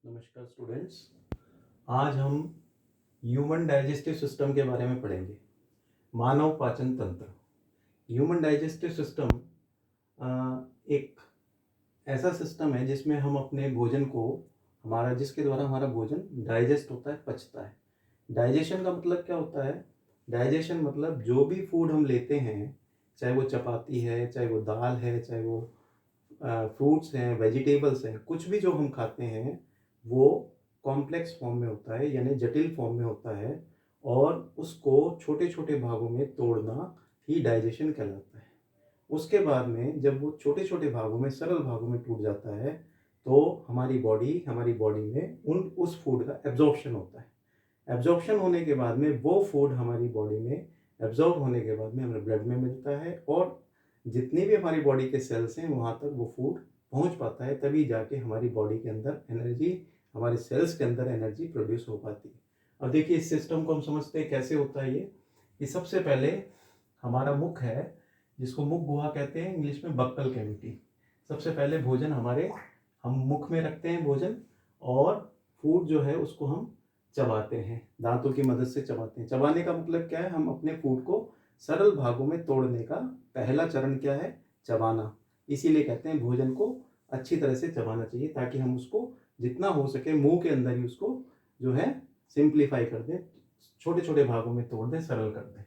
नमस्कार स्टूडेंट्स। आज हम ह्यूमन डाइजेस्टिव सिस्टम के बारे में पढ़ेंगे। मानव पाचन तंत्र। ह्यूमन डाइजेस्टिव सिस्टम एक ऐसा सिस्टम है जिसमें हम अपने भोजन को जिसके द्वारा हमारा भोजन डाइजेस्ट होता है, पचता है। डाइजेशन का मतलब क्या होता है? डाइजेशन मतलब जो भी फूड हम लेते हैं, चाहे वो चपाती है, चाहे वो दाल है, चाहे वो फ्रूट्स हैं, वेजिटेबल्स हैं, कुछ भी जो हम खाते हैं वो कॉम्प्लेक्स फॉर्म में होता है, यानी जटिल फॉर्म में होता है, और उसको छोटे छोटे भागों में तोड़ना ही डाइजेशन कहलाता है। उसके बाद में जब वो छोटे छोटे भागों में, सरल भागों में टूट जाता है, तो हमारी बॉडी में उस फूड का एब्जॉर्प्शन होता है। एब्जॉर्प्शन होने के बाद में वो फूड हमारी बॉडी में एब्जॉर्ब होने के बाद में हमारे ब्लड में मिलता है, और जितनी भी हमारी बॉडी के सेल्स हैं वहाँ तक वो फूड पहुँच पाता है, तभी जाके हमारी बॉडी के अंदर एनर्जी, हमारे सेल्स के अंदर एनर्जी प्रोड्यूस हो पाती है। अब देखिए, इस सिस्टम को हम समझते हैं कैसे होता है ये। कि सबसे पहले हमारा मुख है, जिसको मुख गुहा कहते हैं, इंग्लिश में बक्कल कैविटी। सबसे पहले भोजन हम मुख में रखते हैं भोजन, और फूड जो है उसको हम चबाते हैं, दांतों की मदद से चबाते हैं। चबाने का मतलब क्या है? हम अपने फूड को सरल भागों में तोड़ने का पहला चरण क्या है? चबाना। इसीलिए कहते हैं भोजन को अच्छी तरह से चबाना चाहिए, ताकि हम उसको जितना हो सके मुंह के अंदर ही उसको जो है सिंप्लीफाई कर दें, छोटे छोटे भागों में तोड़ दें, सरल कर दें।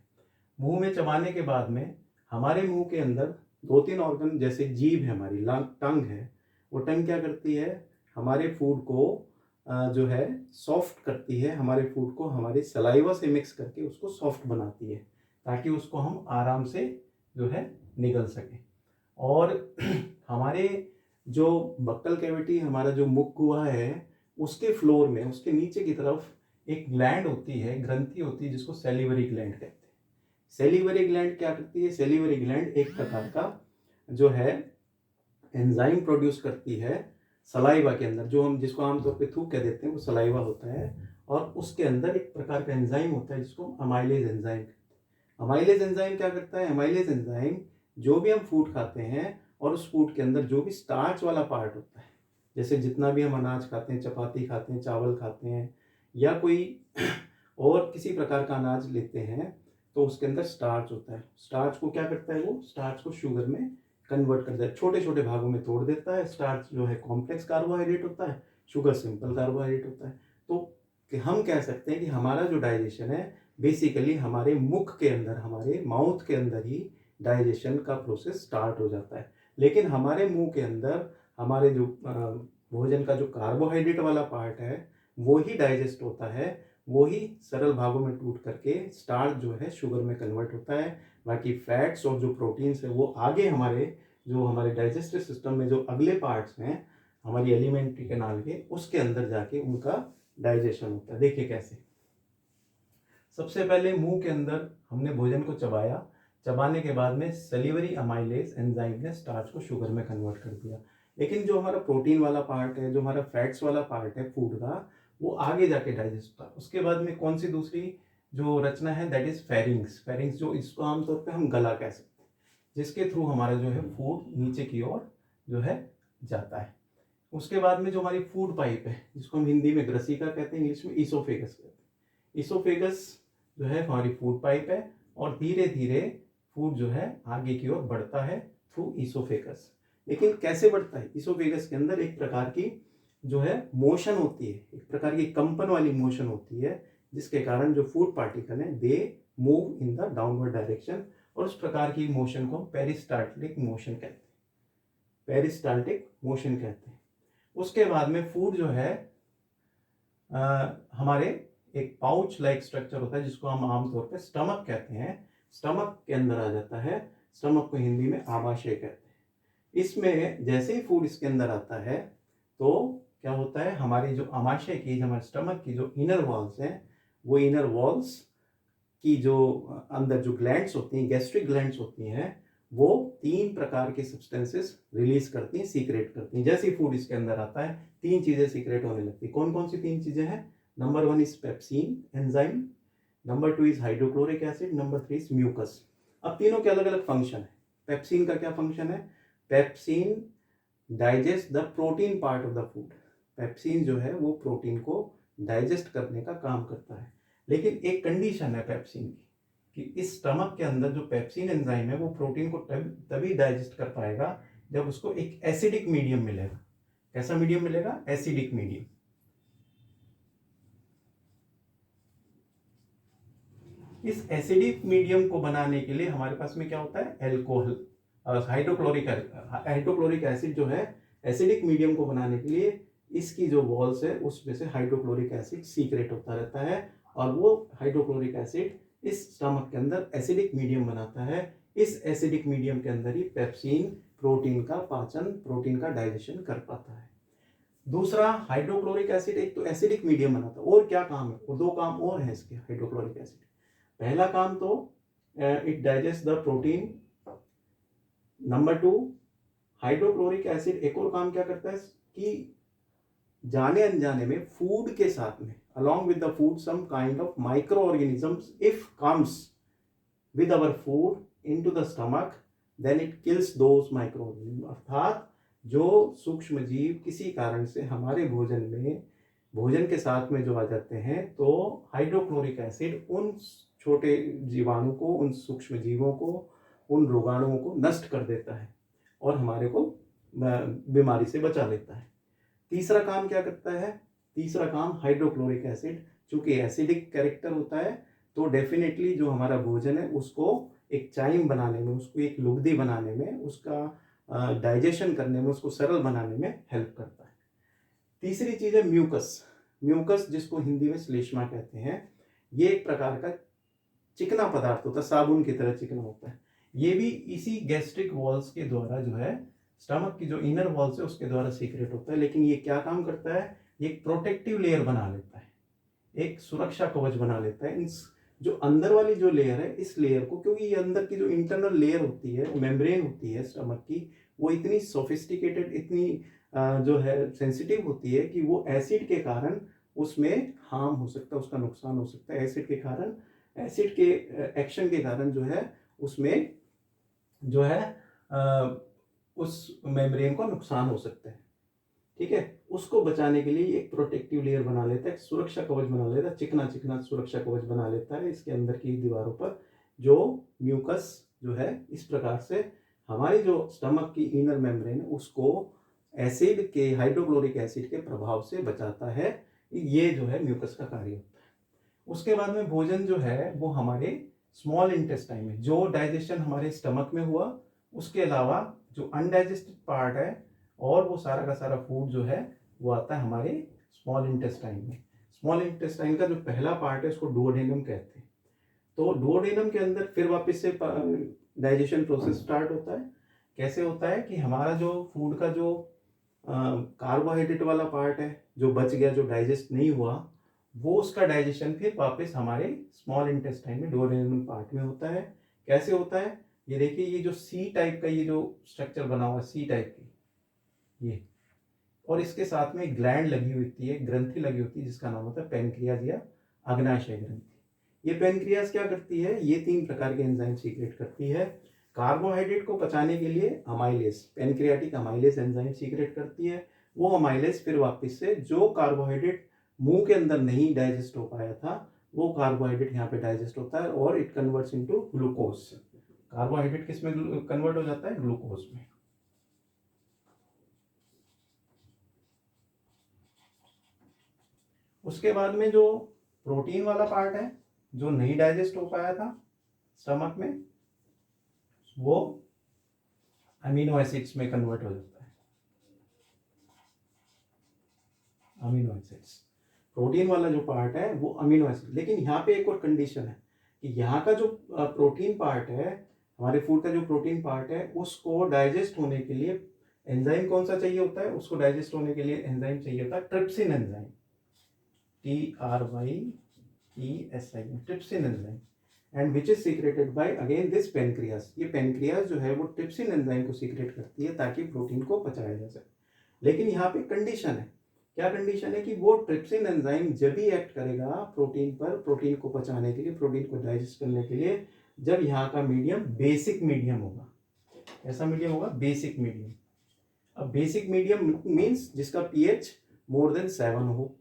मुंह में चबाने के बाद में हमारे मुंह के अंदर दो तीन ऑर्गन, जैसे जीभ है, हमारी टंग है, वो टंग क्या करती है? हमारे फूड को जो है सॉफ्ट करती है, हमारे फूड को हमारी सलाइवा से मिक्स करके उसको सॉफ्ट बनाती है, ताकि उसको हम आराम से जो है निगल सकें। और हमारे जो बक्कल कैविटी, हमारा जो मुख गुहा है, उसके फ्लोर में, उसके नीचे की तरफ एक ग्लैंड होती है, ग्रंथि होती है, जिसको सेलिवरी ग्लैंड कहते हैं। सेलिवरी ग्लैंड क्या करती है? सेलिवरी ग्लैंड एक प्रकार का जो है एंजाइम प्रोड्यूस करती है सलाइवा के अंदर, जिसको आमतौर पे थूक कह देते हैं, वो सलाइवा होता है। और उसके अंदर एक प्रकार का एंजाइम होता है जिसको अमाइलेज एंजाइम। अमाइलेज एंजाइम क्या करता है? अमाइलेज एंजाइम जो भी हम फूड खाते हैं, और उस फूड के अंदर जो भी स्टार्च वाला पार्ट होता है, जैसे जितना भी हम अनाज खाते हैं, चपाती खाते हैं, चावल खाते हैं, या कोई और किसी प्रकार का अनाज लेते हैं, तो उसके अंदर स्टार्च होता है। स्टार्च को क्या करता है? वो स्टार्च को शुगर में कन्वर्ट कर देता है, छोटे छोटे भागों में तोड़ देता है। स्टार्च जो है कॉम्प्लेक्स कार्बोहाइड्रेट होता है, शुगर सिंपल कार्बोहाइड्रेट होता है। तो हम कह सकते हैं कि हमारा जो डाइजेशन है, बेसिकली हमारे मुख के अंदर, हमारे माउथ के अंदर ही डाइजेशन का प्रोसेस स्टार्ट हो जाता है। लेकिन हमारे मुंह के अंदर हमारे जो भोजन का जो कार्बोहाइड्रेट वाला पार्ट है, वो ही डाइजेस्ट होता है, वो ही सरल भागों में टूट करके स्टार्च जो है शुगर में कन्वर्ट होता है। बाकी फैट्स और जो प्रोटीन्स है वो आगे हमारे डाइजेस्टिव सिस्टम में जो अगले पार्ट्स हैं, हमारी एलिमेंट्री कैनाल के, उसके अंदर जाके उनका डाइजेशन होता है। देखिए कैसे। सबसे पहले मुंह के अंदर हमने भोजन को चबाया, चबाने के बाद में सेलिवरी अमाइलेज एंजाइम ने स्टार्च को शुगर में कन्वर्ट कर दिया। लेकिन जो हमारा प्रोटीन वाला पार्ट है, जो हमारा फैट्स वाला पार्ट है फूड का, वो आगे जाके डाइजेस्ट होता है। उसके बाद में कौन सी दूसरी जो रचना है, दैट इज फेरिंग्स। फेरिंग्स जो इसको आमतौर पे हम गला कह सकते हैं, जिसके थ्रू हमारा जो है फूड नीचे की ओर जो है जाता है। उसके बाद में जो हमारी फूड पाइप है, जिसको हम हिंदी में ग्रसिका कहते हैं, इंग्लिश में ईसोफेगस कहते हैं। ईसोफेगस जो है हमारी फूड पाइप है, और धीरे धीरे फूड जो है आगे की ओर बढ़ता है थ्रू ईसोफेगस। लेकिन कैसे बढ़ता है? ईसोफेगस के अंदर एक प्रकार की जो है मोशन होती है, एक प्रकार की कंपन वाली मोशन होती है, जिसके कारण जो फूड पार्टिकल है they move in the downward direction, और उस प्रकार की मोशन को हम पेरिस्टाल्टिक मोशन कहते हैं। पेरिस्टाल्टिक मोशन कहते हैं। उसके बाद में फूड जो है हमारे एक पाउच लाइक स्ट्रक्चर होता है, जिसको हम आमतौर पे स्टमक कहते हैं, स्टमक के अंदर आ जाता है। स्टमक को हिंदी में आमाशय कहते हैं। इसमें जैसे ही फूड इसके अंदर आता है, तो क्या होता है? हमारी जो आमाशय की, हमारे स्टमक की जो इनर वॉल्स हैं, वो इनर वॉल्स की जो अंदर जो ग्लैंड्स होती हैं, गैस्ट्रिक ग्लैंड्स होती हैं, वो 3 प्रकार के सब्सटेंसेस रिलीज करती हैं, सीक्रेट करती हैं। जैसे ही फूड इसके अंदर आता है, 3 चीजें सीक्रेट होने लगती हैं। कौन कौन सी 3 चीजें हैं? Number 1 is pepsin enzyme, number 2 is hydrochloric acid, number 3 is mucus. अब तीनों के अलग अलग फंक्शन है। पेप्सिन का क्या फंक्शन है? Pepsin digest the protein part of the food. Pepsin जो है वो प्रोटीन को डाइजेस्ट करने का काम करता है। लेकिन एक कंडीशन है पेप्सिन की कि इस स्टमक के अंदर जो पेप्सिन एंजाइम है वो प्रोटीन को तभी डाइजेस्ट कर पाएगा जब उसको एक एसिडिक मीडियम मिलेगा। कैसा मीडियम मिलेगा? Acidic medium. इस एसिडिक मीडियम को बनाने के लिए हमारे पास में क्या होता है? एल्कोहल, हाइड्रोक्लोरिक एसिड जो है एसिडिक मीडियम को बनाने के लिए इसकी जो वॉल्स है उसमें से हाइड्रोक्लोरिक एसिड सीक्रेट होता रहता है और वो हाइड्रोक्लोरिक एसिड इस स्टमक के अंदर एसिडिक मीडियम बनाता है। इस एसिडिक मीडियम के अंदर ही पेप्सिन प्रोटीन का पाचन, प्रोटीन का डाइजेशन कर पाता है। दूसरा, हाइड्रोक्लोरिक एसिड एक तो एसिडिक मीडियम बनाता है, और क्या काम है? और दो काम और हैं इसके हाइड्रोक्लोरिक एसिड। पहला काम तो it digest the protein. Number 2, hydrochloric acid एक और काम क्या करता है कि जाने अनजाने में फूड के साथ में along with the food some kind of microorganisms if comes with our food into the stomach then it kills those microorganisms। अर्थात जो सूक्ष्म जीव किसी कारण से हमारे भोजन के साथ में जो आ जाते हैं तो हाइड्रोक्लोरिक एसिड उन छोटे जीवाणु को, उन सूक्ष्म जीवों को, उन रोगाणुओं को नष्ट कर देता है और हमारे को बीमारी से बचा लेता है। तीसरा काम क्या करता है? तीसरा काम हाइड्रोक्लोरिक एसिड, चूंकि एसिडिक कैरेक्टर होता है तो डेफिनेटली जो हमारा भोजन है उसको एक चाइम बनाने में, उसको एक लुगदी बनाने में, उसका डाइजेशन करने में, उसको सरल बनाने में हेल्प करता है। तीसरी चीज है म्यूकस। म्यूकस जिसको हिंदी में श्लेष्मा कहते हैं, ये एक प्रकार का चिकना पदार्थ होता है, साबुन की तरह चिकना होता है। ये भी इसी गैस्ट्रिक वॉल्स के द्वारा जो है स्टमक की जो इनर वॉल्स है उसके द्वारा सीक्रेट होता है। लेकिन ये क्या काम करता है? ये एक प्रोटेक्टिव लेयर बना लेता है, एक सुरक्षा कवच बना लेता है। इस जो अंदर वाली जो लेयर है, इस लेयर को, क्योंकि ये अंदर की जो इंटरनल लेयर होती है, मेम्ब्रेन होती है स्टमक की, वो इतनी सोफिस्टिकेटेड, इतनी जो है सेंसिटिव होती है कि वो एसिड के कारण उसमें हार्म हो सकता है, उसका नुकसान हो सकता है। एसिड के कारण, एसिड के एक्शन के कारण जो है उसमें जो है उस मेम्ब्रेन को नुकसान हो सकता है। ठीक है, उसको बचाने के लिए एक प्रोटेक्टिव लेयर बना लेता है, सुरक्षा कवच बना लेता है, चिकना चिकना सुरक्षा कवच बना लेता है इसके अंदर की दीवारों पर, जो म्यूकस जो है इस प्रकार से हमारी जो स्टमक की इनर मेम्ब्रेन है उसको एसिड के, हाइड्रोक्लोरिक एसिड के प्रभाव से बचाता है। ये जो है म्यूकस का कार्य होता है। उसके बाद में भोजन जो है वो हमारे स्मॉल इंटेस्टाइन में, जो डाइजेशन हमारे स्टमक में हुआ, उसके अलावा जो अनडाइजेस्टेड पार्ट है और वो सारा का सारा फूड जो है वो आता है हमारे स्मॉल इंटेस्टाइन में। स्मॉल इंटेस्टाइन का जो पहला पार्ट है उसको डुओडेनम कहते हैं। तो डुओडेनम के अंदर फिर वापस से डाइजेशन प्रोसेस स्टार्ट होता है। कैसे होता है कि हमारा जो फूड का जो कार्बोहाइड्रेट वाला पार्ट है जो बच गया, जो डाइजेस्ट नहीं हुआ, वो उसका डाइजेशन फिर वापस हमारे स्मॉल इंटेस्टाइन में डुओडेनम पार्ट में होता है। कैसे होता है? ये देखिए, ये जो सी टाइप का ये जो स्ट्रक्चर बना हुआ है, सी टाइप की ये, और इसके साथ में ग्लैंड लगी होती है, ग्रंथि लगी होती है जिसका नाम होता है पेनक्रियाज या अग्नाशय ग्रंथि। ये पेनक्रियाज क्या करती है? ये 3 प्रकार के एंजाइम सीक्रेट करती है। कार्बोहाइड्रेट को पचाने के लिए amylase, pancreatic amylase enzyme secret करती है। वो अमाइलेज फिर वापस से जो कार्बोहाइड्रेट मुंह के अंदर नहीं डाइजेस्ट हो पाया था, वो कार्बोहाइड्रेट यहाँ पे डाइजेस्ट होता है और it converts into glucose. Carbohydrate किस में कन्वर्ट हो जाता है? ग्लूकोज में। उसके बाद में जो प्रोटीन वाला पार्ट है जो नहीं डाइजेस्ट हो पाया था स्टमक में, वो अमीनो एसिड्स में कन्वर्ट हो जाता है। अमीनो एसिड्स, प्रोटीन वाला जो पार्ट है वो अमीनो एसिड। लेकिन यहाँ पे एक और कंडीशन है कि यहाँ का जो प्रोटीन पार्ट है, हमारे फूड का जो प्रोटीन पार्ट है, उसको डाइजेस्ट होने के लिए एंजाइम कौन सा चाहिए होता है? उसको डाइजेस्ट होने के लिए एंजाइम चाहिए होता है trypsin enzyme, TRYPSIN, trypsin enzyme, and which is secreted by again this pancreas. ये पेनक्रियास जो है वो ट्रिप्सिन एंजाइम को सीक्रेट करती है ताकि प्रोटीन को पचाया जा सके। लेकिन यहाँ पे कंडीशन है, क्या कंडीशन है कि वो ट्रिप्सिन एंजाइम जब भी एक्ट करेगा प्रोटीन पर, प्रोटीन को पचाने के लिए, प्रोटीन को डाइजेस्ट करने के लिए, जब यहाँ का मीडियम बेसिक मीडियम होगा। ऐसा मीडियम होगा बेसिक मीडियम। अब बेसिक मीडियम मीन्स जिसका पीएच मोर देन 7 हो।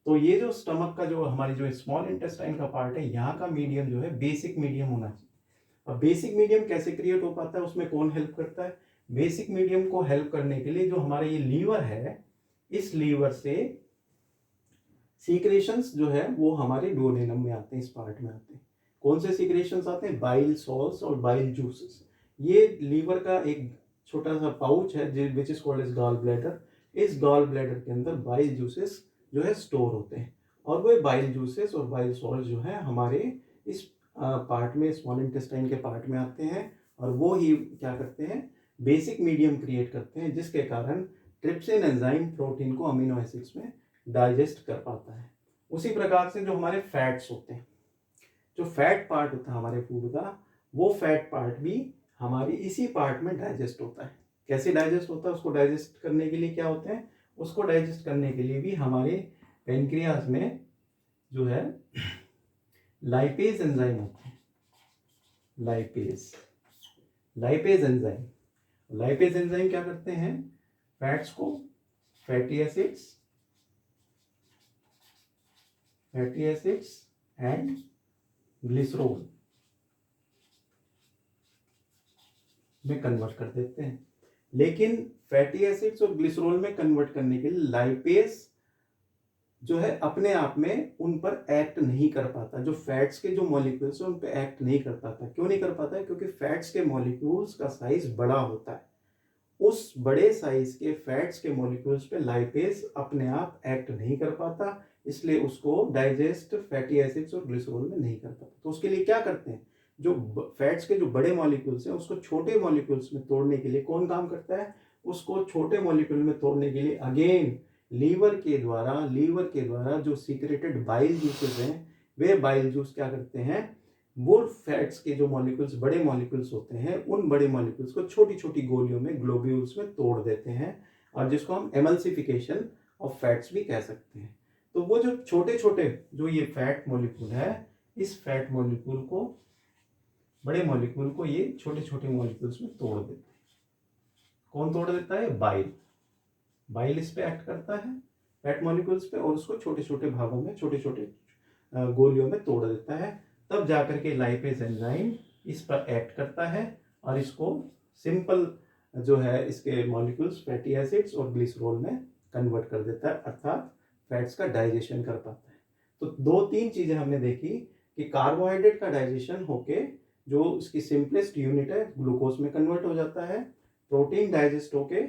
तो ये जो स्टमक का जो हमारी जो स्मॉल इंटेस्टाइन का पार्ट है, यहाँ का मीडियम जो है बेसिक मीडियम होना चाहिए। अब बेसिक मीडियम कैसे क्रिएट हो पाता है, उसमें कौन हेल्प करता है? बेसिक मीडियम को हेल्प करने के लिए जो हमारा ये लीवर है, इस लीवर से सीक्रेशंस जो है वो हमारे डुओडेनम में आते हैं, इस पार्ट में आते हैं। कौन से सीक्रेशंस आते हैं? बाइल सॉल्ट्स और बाइल जूसेस। ये लीवर का एक छोटा सा पाउच है which is called as gall bladder. इस गॉल ब्लैडर के अंदर बाइल जूसेस जो है स्टोर होते हैं, और वो बाइल जूसेस और बाइल सॉल्ट जो है हमारे इस पार्ट में, स्मॉल इंटेस्टाइन के पार्ट में आते हैं, और वो ही क्या करते हैं? बेसिक मीडियम क्रिएट करते हैं, जिसके कारण ट्रिप्सिन एंजाइम प्रोटीन को अमीनो एसिड्स में डाइजेस्ट कर पाता है। उसी प्रकार से जो हमारे फैट्स होते हैं, जो फैट पार्ट होता है हमारे फूड का, वो फैट पार्ट भी हमारी इसी पार्ट में डाइजेस्ट होता है। कैसे डाइजेस्ट होता है? उसको डाइजेस्ट करने के लिए क्या होते हैं? उसको डाइजेस्ट करने के लिए भी हमारे पेनक्रियाज में जो है लाइपेज एंजाइम होते हैं। लाइपेज एंजाइम क्या करते हैं? फैट्स को फैटी एसिड्स एंड ग्लिसरॉल में कन्वर्ट कर देते हैं। लेकिन फैटी एसिड्स और ग्लिसरॉल में कन्वर्ट करने के लिए लाइपेज जो है अपने आप में उन पर एक्ट नहीं कर पाता। जो फैट्स के जो मॉलिक्यूल्स हैं उन पर एक्ट नहीं कर पाता। क्यों नहीं कर पाता है? क्योंकि फैट्स के मॉलिक्यूल्स का साइज बड़ा होता है। उस बड़े साइज के फैट्स के मॉलिक्यूल्स पे लाइपेज अपने आप एक्ट नहीं कर पाता, इसलिए उसको डाइजेस्ट फैटी एसिड्स और ग्लिसरॉल में नहीं कर पाता। तो उसके लिए क्या करते हैं? जो फैट्स के जो बड़े मॉलिक्यूल्स हैं उसको छोटे मॉलिक्यूल्स में तोड़ने के लिए कौन काम करता है? उसको छोटे मॉलिक्यूल में तोड़ने के लिए अगेन लीवर के द्वारा जो सीक्रेटेड बाइल जूसेस हैं, वे बाइल जूस क्या करते हैं? वो फैट्स के जो मॉलिक्यूल्स, बड़े मॉलिक्यूल्स होते हैं, उन बड़े मॉलिक्यूल्स को छोटी छोटी गोलियों में, ग्लोब्यूल्स में तोड़ देते हैं, और जिसको हम एमल्सिफिकेशन ऑफ फैट्स भी कह सकते हैं। तो वो जो छोटे छोटे जो ये फैट मॉलिक्यूल है, इस फैट मॉलिक्यूल को, बड़े मॉलिक्यूल को ये छोटे छोटे मॉलिक्यूल्स में तोड़ देते हैं। कौन तोड़ देता है? बाइल इस पे एक्ट करता है फैट मॉलिक्यूल्स पे, और उसको छोटे छोटे भागों में, छोटे छोटे गोलियों में तोड़ देता है। तब जाकर के लाइपेज एंजाइम इस पर एक्ट करता है और इसको सिंपल जो है इसके मॉलिक्यूल्स फैटी एसिड्स और ग्लिसरॉल में कन्वर्ट कर देता है, अर्थात फैट्स का डाइजेशन कर पाता है। तो 2-3 चीजें हमने देखी कि कार्बोहाइड्रेट का डाइजेशन होके जो इसकी सिंपलेस्ट यूनिट है ग्लूकोज में कन्वर्ट हो जाता है, प्रोटीन डाइजेस्ट होके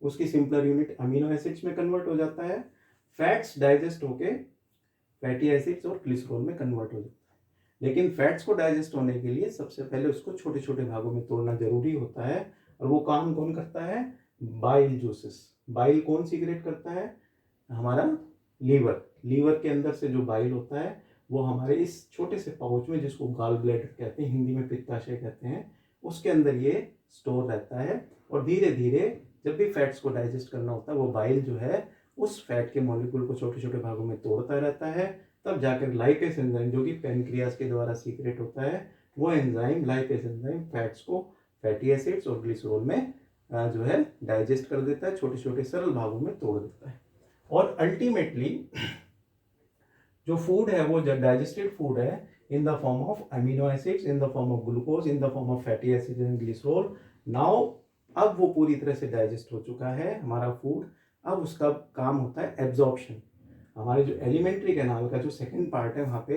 उसकी सिंपलर यूनिट अमीनो एसिड्स में कन्वर्ट हो जाता है, फैट्स डाइजेस्ट होके फैटी एसिड्स और ग्लिसरॉल में कन्वर्ट हो जाता है। लेकिन फैट्स को डाइजेस्ट होने के लिए सबसे पहले उसको छोटे छोटे भागों में तोड़ना जरूरी होता है, और वो काम कौन करता है? Bile juices. बाइल कौन सीक्रेट करता है? हमारा लीवर के अंदर से जो बाइल होता है वो हमारे इस छोटे से पाउच में, जिसको गॉल ब्लैडर कहते हैं, हिंदी में पित्ताशय कहते हैं, उसके अंदर ये स्टोर रहता है। और धीरे धीरे जब भी फैट्स को डाइजेस्ट करना होता है, वो बाइल जो है उस फैट के मॉलिक्यूल को छोटे छोटे भागों में तोड़ता रहता है। तब जाकर लाइपेज एंजाइम, जो कि पेनक्रियाज के द्वारा सीक्रेट होता है, वो एंजाइम, लाइपेज एंजाइम, फैट्स को फैटी एसिड्स और ग्लिसरॉल में जो है डाइजेस्ट कर देता है, छोटे छोटे सरल भागों में तोड़ देता है। और अल्टीमेटली जो फूड है वो डाइजेस्टेड फूड है in the form of amino acids, in the form of glucose, in the form of fatty acids and glycerol. Now अब वो पूरी तरह से डाइजेस्ट हो चुका है हमारा फूड। अब उसका काम होता है एब्जॉर्प्शन। हमारे जो एलिमेंट्री कैनाल का जो सेकंड पार्ट है, वहाँ पे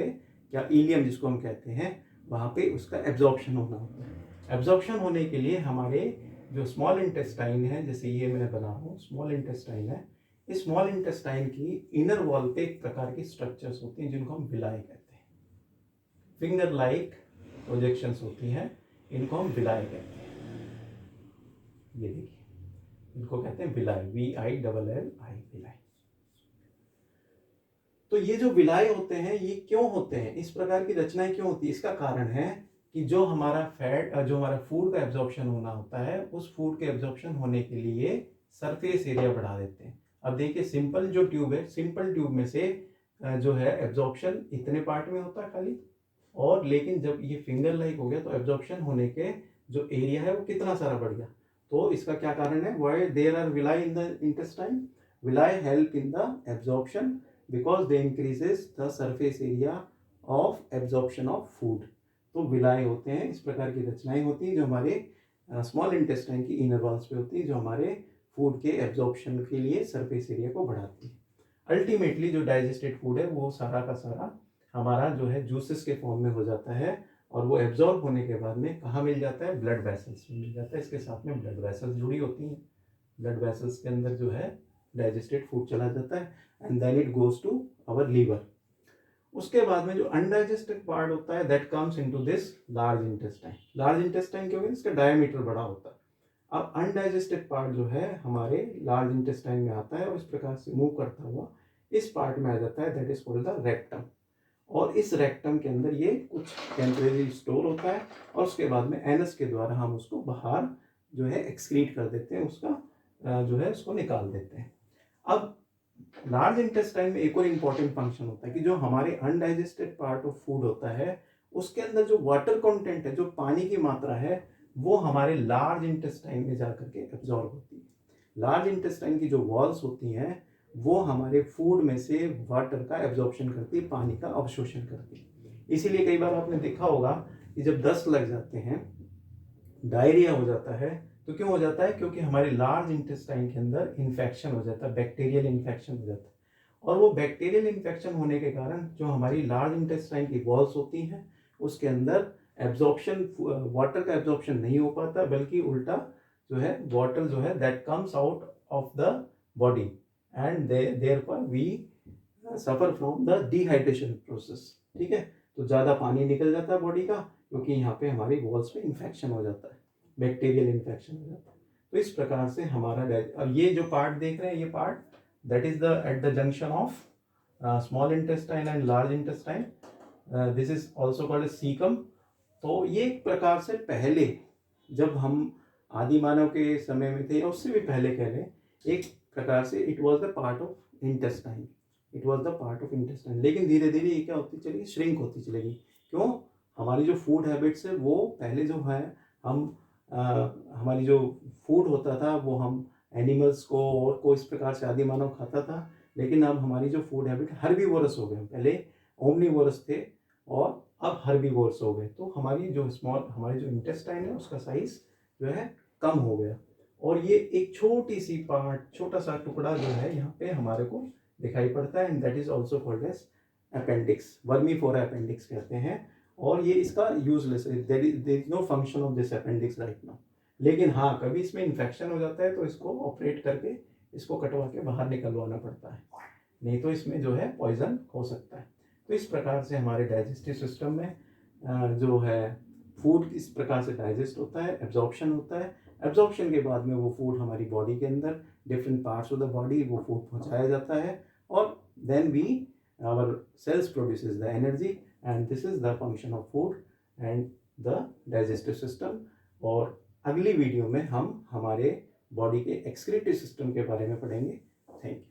क्या इलियम जिसको हम कहते हैं, वहाँ पे उसका एब्जॉर्प्शन होना होता है। एब्जॉर्प्शन होने के लिए हमारे जो स्मॉल इंटेस्टाइन है, जैसे ये मैं बना हूँ स्मॉल इंटेस्टाइन है, इस स्मॉल इंटेस्टाइन की इनर वॉल पे एक प्रकार की स्ट्रक्चर्स होती हैं जिनको हम विलाई कहते हैं। फिंगर लाइक प्रोजेक्शंस होती हैं, इनको हम विलाई कहते हैं। ये देखिए, इनको कहते हैं विलाई, VILLI, विलाई। तो ये जो विलाई होते हैं ये क्यों होते हैं, इस प्रकार की रचनाएं क्यों होती है? इसका कारण है कि जो हमारा फूड का एब्जॉर्प्शन होना होता है, उस फूड के एब्जॉर्प्शन होने के लिए सरफेस एरिया बढ़ा देते हैं। अब देखिए, सिंपल जो ट्यूब है, सिंपल ट्यूब में से जो है एब्जॉर्प्शन इतने पार्ट में होता है खाली, और लेकिन जब ये फिंगर लाइक हो गया तो एब्जॉर्प्शन होने के जो एरिया है वो कितना सारा बढ़ गया। तो इसका क्या कारण है? Why there are villi in the intestine? Villi help in the absorption because they increases the surface area of absorption of food. तो विलाई होते हैं, इस प्रकार की रचनाएं होती हैं जो हमारे स्मॉल इंटेस्टाइन की इनर वॉल्स पे होती है, जो हमारे फूड के एब्जॉर्प्शन के लिए सरफेस एरिया को बढ़ाती है। अल्टीमेटली जो डाइजेस्टेड फूड है वो सारा का सारा हमारा जो है जूसेस के फॉर्म में हो जाता है, और वो एब्जॉर्ब होने के बाद में कहाँ मिल जाता है, ब्लड वेसल्स में मिल जाता है। इसके साथ में ब्लड वेसल्स जुड़ी होती हैं, ब्लड वेसल्स के अंदर जो है डाइजेस्टेड फूड चला जाता है and then it goes to our liver. उसके बाद में जो अनडाइजेस्टेड पार्ट होता है that comes into this large intestine. Large intestine क्योंकि इसका डायमीटर बड़ा होता है। अब अनडाइजेस्टेड पार्ट जो है हमारे लार्ज इंटेस्टाइन में आता है और इस प्रकार से मूव करता हुआ इस पार्ट में आ जाता है, that is called the rectum. और इस रेक्टम के अंदर ये कुछ टेम्परेरी स्टोर होता है और उसके बाद में एनस के द्वारा हम उसको बाहर जो है एक्सक्रीट कर देते हैं, उसका जो है उसको निकाल देते हैं। अब लार्ज इंटेस्टाइन में एक और इम्पॉर्टेंट फंक्शन होता है कि जो हमारे अनडाइजेस्टेड पार्ट ऑफ फूड होता है उसके अंदर जो वाटर कंटेंट है, जो पानी की मात्रा है, वो हमारे लार्ज इंटेस्टाइन में जाकर के एब्जॉर्ब होती है। लार्ज इंटेस्टाइन की जो वॉल्स होती हैं वो हमारे फूड में से वाटर का एब्जॉर्प्शन करती है, पानी का अवशोषण करती है। इसीलिए कई बार आपने देखा होगा कि जब दस्त लग जाते हैं, डायरिया हो जाता है, तो क्यों हो जाता है, क्योंकि हमारे लार्ज इंटेस्टाइन के अंदर इन्फेक्शन हो जाता है, बैक्टीरियल इन्फेक्शन हो जाता है। और वो बैक्टीरियल इन्फेक्शन होने के कारण जो हमारी लार्ज इंटेस्टाइन की वॉल्स होती हैं उसके अंदर एब्जॉर्प्शन, वाटर का एब्जॉर्प्शन नहीं हो पाता, बल्कि उल्टा जो है वाटर जो है that comes out of the body and therefore we suffer from the dehydration process. ठीक है, तो ज़्यादा पानी निकल जाता है बॉडी का क्योंकि यहाँ पे हमारी वॉल्स पे इन्फेक्शन हो जाता है, बैक्टीरियल इन्फेक्शन हो जाता है। तो इस प्रकार से हमारा अब ये जो पार्ट देख रहे हैं, ये part that is the at the junction of small intestine and large intestine, this is also called caecum. तो ये एक प्रकार से पहले जब हम आदि मानव के समय में थे या उससे भी पहले कह लें, एक प्रकार से it was the part of intestine, it was the part of intestine. लेकिन धीरे धीरे ये क्या होती चलेगी, श्रिंक होती चलेगी। क्यों, हमारी जो फूड हैबिट्स है वो पहले जो है हम हमारी जो फूड होता था वो हम एनिमल्स को और को इस प्रकार से आदि मानव खाता था, लेकिन अब हमारी जो फूड हैबिट हर्बीवोरस हो गए, पहले ओमनीवोरस थे और अब हर्बीवोरस हो गए। तो हमारी जो हमारी जो इंटेस्टाइन है उसका साइज जो है कम हो गया, और ये एक छोटी सी पार्ट, छोटा सा टुकड़ा जो है यहाँ पे हमारे को दिखाई पड़ता है, and that is also called as appendix, vermiform appendix कहते हैं। और ये इसका यूजलेस है, there is no function of this appendix right now. लेकिन हाँ, कभी इसमें इन्फेक्शन हो जाता है तो इसको ऑपरेट करके इसको कटवा के बाहर निकलवाना पड़ता है, नहीं तो इसमें जो है पॉइजन हो सकता है। तो इस प्रकार से हमारे डाइजेस्टिव सिस्टम में जो है फूड इस प्रकार से डाइजेस्ट होता है, एब्जॉर्प्शन होता है। एब्जॉर्प्शन के बाद में वो फूड हमारी बॉडी के अंदर different parts of the body वो फूड पहुंचाया जाता है, और then we our cells produces the energy, and this is the function of food and the digestive system. और अगली वीडियो में हम हमारे बॉडी के एक्सक्रीटिव सिस्टम के बारे में पढ़ेंगे। Thank you.